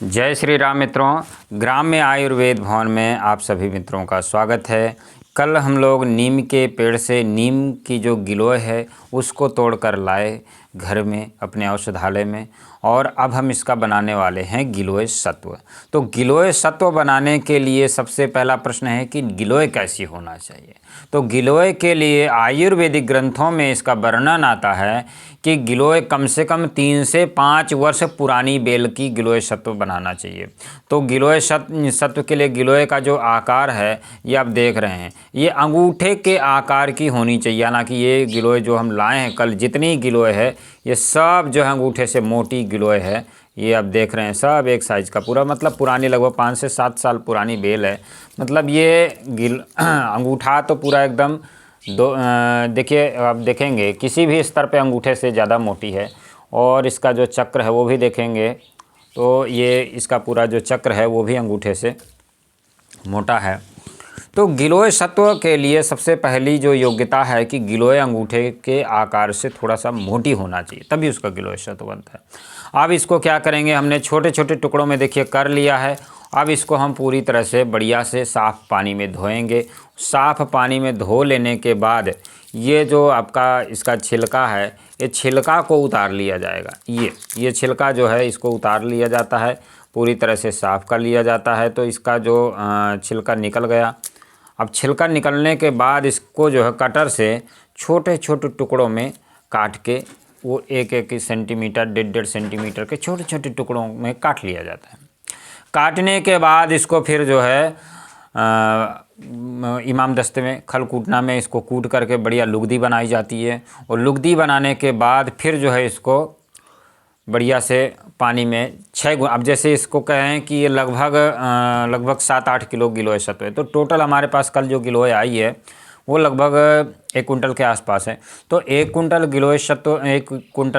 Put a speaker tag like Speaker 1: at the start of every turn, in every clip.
Speaker 1: जय श्री राम मित्रों, ग्राम्य आयुर्वेद भवन में आप सभी मित्रों का स्वागत है। कल हम लोग नीम के पेड़ से नीम की जो गिलोय है उसको तोड़कर लाए घर में अपने औषधालय में, और अब हम इसका बनाने वाले हैं गिलोय सत्व। तो गिलोय सत्व बनाने के लिए सबसे पहला प्रश्न है कि गिलोय कैसी होना चाहिए। तो गिलोय के लिए आयुर्वेदिक ग्रंथों में इसका वर्णन आता है कि गिलोय कम से कम 3 से 5 वर्ष पुरानी बेल की गिलोय सत्व बनाना चाहिए। तो गिलोय सत्व के लिए गिलोय का जो आकार है ये आप देख रहे हैं, ये अंगूठे के आकार की होनी चाहिए। हालांकि ये गिलोय जो हम लाए हैं कल, जितनी गिलोय है ये सब जो है अंगूठे से मोटी गिलोय है। ये आप देख रहे हैं सब एक साइज का, पूरा मतलब पुरानी, लगभग 5 से 7 साल पुरानी बेल है। मतलब ये अंगूठा तो पूरा एकदम देखिए, आप देखेंगे किसी भी स्तर पे अंगूठे से ज़्यादा मोटी है। और इसका जो चक्र है वो भी देखेंगे तो ये इसका पूरा जो चक्र है वो भी अंगूठे से मोटा है। तो गिलोय सत्व के लिए सबसे पहली जो योग्यता है कि गिलोय अंगूठे के आकार से थोड़ा सा मोटी होना चाहिए, तभी उसका गिलोय सत्व बनता है। अब इसको क्या करेंगे, हमने छोटे छोटे टुकड़ों में देखिए कर लिया है। अब इसको हम पूरी तरह से बढ़िया से साफ़ पानी में धोएंगे। साफ़ पानी में धो लेने के बाद ये जो आपका इसका छिलका है, ये छिलका को उतार लिया जाएगा। ये छिलका जो है इसको उतार लिया जाता है, पूरी तरह से साफ़ कर लिया जाता है। तो इसका जो छिलका निकल गया। अब छिलका निकलने के बाद इसको जो है कटर से छोटे छोटे टुकड़ों में काट के, वो 1-1 सेंटीमीटर 1.5 सेंटीमीटर के छोटे छोटे टुकड़ों में काट लिया जाता है। काटने के बाद इसको फिर जो है इमाम दस्ते में, खल कूटना में इसको कूट करके बढ़िया लुगदी बनाई जाती है। और लुगदी बनाने के बाद फिर जो है इसको बढ़िया से पानी में 6 गुना, अब जैसे इसको कहें कि ये लगभग 7-8 किलो गिलोय सत्व है। तो टोटल हमारे पास कल जो गिलोय आई है वो लगभग 1 कुंटल के आसपास है। तो 1 कुंटल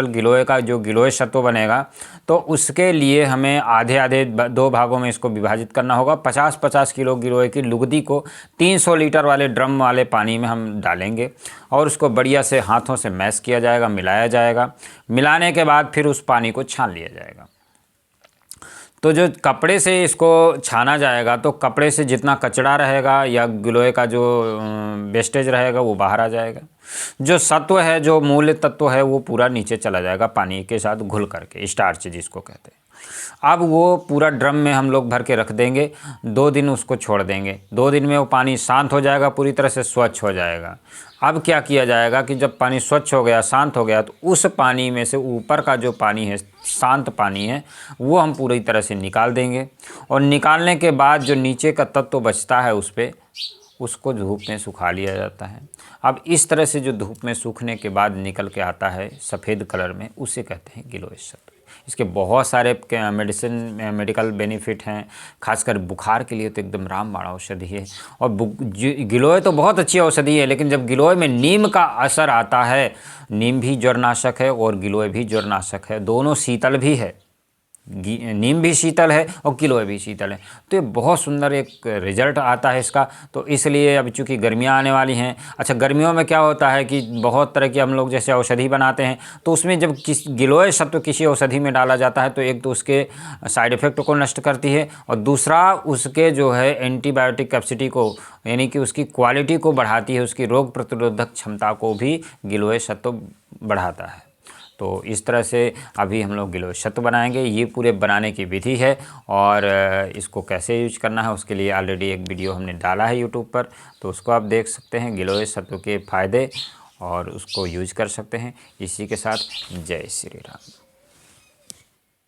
Speaker 1: गिलोय का जो गिलोय सत्व बनेगा तो उसके लिए हमें आधे 2 भागों में इसको विभाजित करना होगा। 50-50 किलो गिलोय की लुगदी को 300 लीटर वाले ड्रम वाले पानी में हम डालेंगे और उसको बढ़िया से हाथों से मैश किया जाएगा, मिलाया जाएगा। मिलाने के बाद फिर उस पानी को छान लिया जाएगा। तो जो कपड़े से इसको छाना जाएगा तो कपड़े से जितना कचड़ा रहेगा या गिलोय का जो वेस्टेज रहेगा वो बाहर आ जाएगा। जो सत्व है, जो मूल तत्व है, वो पूरा नीचे चला जाएगा पानी के साथ घुल करके, स्टार्च जिसको कहते हैं। अब वो पूरा ड्रम में हम लोग भर के रख देंगे, 2 दिन उसको छोड़ देंगे। 2 दिन में वो पानी शांत हो जाएगा, पूरी तरह से स्वच्छ हो जाएगा। अब क्या किया जाएगा कि जब पानी स्वच्छ हो गया, शांत हो गया, तो उस पानी में से ऊपर का जो पानी है, शांत पानी है, वो हम पूरी तरह से निकाल देंगे। और निकालने के बाद जो नीचे का तत्व बचता है उसको धूप में सुखा लिया जाता है। अब इस तरह से जो धूप में सूखने के बाद निकल के आता है सफ़ेद कलर में, उसे कहते हैं गिलोय सत्व। इसके बहुत सारे मेडिकल बेनिफिट हैं, खासकर बुखार के लिए तो एकदम रामबाण औषधि है। और गिलोय तो बहुत अच्छी औषधि है, लेकिन जब गिलोय में नीम का असर आता है, नीम भी ज्वरनाशक है और गिलोय भी ज्वरनाशक है, दोनों शीतल भी है। नीम भी शीतल है और गिलोय भी शीतल है। तो ये बहुत सुंदर एक रिजल्ट आता है इसका। तो इसलिए अब चूँकि गर्मियाँ आने वाली हैं, अच्छा गर्मियों में क्या होता है कि बहुत तरह की हम लोग जैसे औषधि बनाते हैं, तो उसमें जब गिलोय सत्व किसी औषधि में डाला जाता है तो एक तो उसके साइड इफ़ेक्ट को नष्ट करती है, और दूसरा उसके जो है एंटीबायोटिक कैपेसिटी को, यानी कि उसकी क्वालिटी को बढ़ाती है, उसकी रोग प्रतिरोधक क्षमता को भी गिलोय सत्व बढ़ाता है। तो इस तरह से अभी हम लोग गिलोय सत्व बनाएंगे। ये पूरे बनाने की विधि है और इसको कैसे यूज करना है उसके लिए ऑलरेडी एक वीडियो हमने डाला है यूट्यूब पर, तो उसको आप देख सकते हैं। गिलोय सत्व के फ़ायदे और उसको यूज कर सकते हैं। इसी के साथ जय श्री राम।